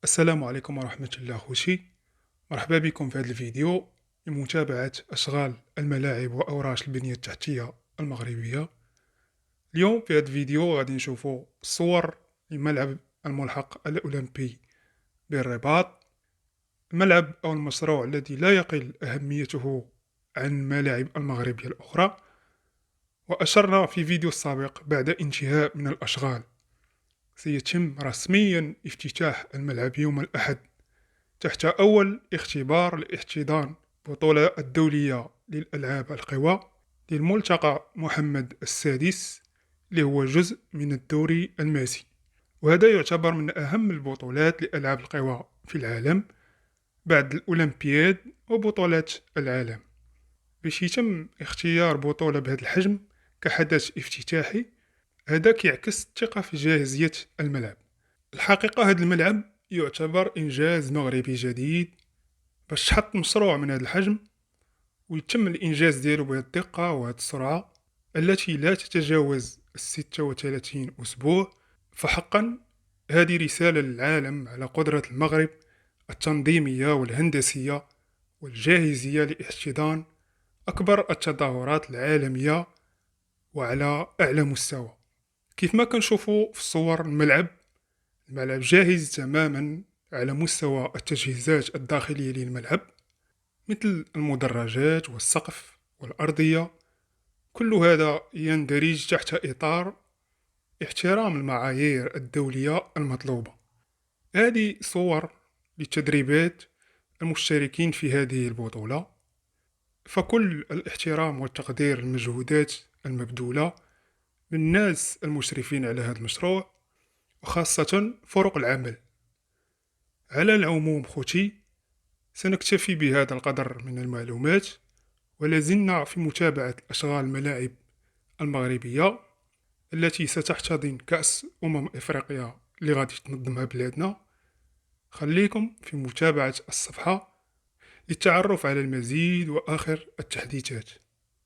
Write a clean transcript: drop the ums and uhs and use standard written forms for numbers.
السلام عليكم ورحمة الله خوتي. مرحبا بكم في هذا الفيديو لمتابعة أشغال الملاعب وأوراش البنية التحتية المغربية. اليوم في هذا الفيديو غادي نشوفوا صور لملعب الملحق الأولمبي بالرباط، الملعب أو المشروع الذي لا يقل أهميته عن الملاعب المغربية الأخرى. وأشرنا في فيديو السابق بعد انتهاء من الأشغال سيتم رسميا افتتاح الملعب يوم الأحد تحت أول اختبار لاحتضان البطولة الدولية للألعاب القوى للملتقى محمد السادس، اللي هو جزء من الدوري الماسي، وهذا يعتبر من أهم البطولات لألعاب القوى في العالم بعد الأولمبياد وبطولات العالم. باش يتم اختيار بطولة بهذا الحجم كحدث افتتاحي، هذا كيعكس الثقة في جاهزية الملعب. الحقيقة هذا الملعب يعتبر إنجاز مغربي جديد باش تحط مشروع من هذا الحجم ويتم الإنجاز ديالو بهذه الدقة وهذه السرعة التي لا تتجاوز 36 أسبوع. فحقا هذه رسالة للعالم على قدرة المغرب التنظيمية والهندسية والجاهزية لاحتضان أكبر التظاهرات العالمية وعلى أعلى مستوى. كيف ما كنشوفوا في الصور، الملعب جاهز تماما على مستوى التجهيزات الداخلية للملعب، مثل المدرجات والسقف والأرضية. كل هذا يندرج تحت إطار احترام المعايير الدولية المطلوبة. هذه صور للتدريبات المشتركين في هذه البطولة، فكل الاحترام والتقدير للمجهودات المبذولة من الناس المشرفين على هذا المشروع، وخاصة فرق العمل. على العموم خوتي، سنكتفي بهذا القدر من المعلومات، ولازلنا في متابعة أشغال الملاعب المغربية التي ستحتضن كأس إفريقيا اللي غادي تنظمها بلادنا. خليكم في متابعة الصفحة للتعرف على المزيد وآخر التحديثات.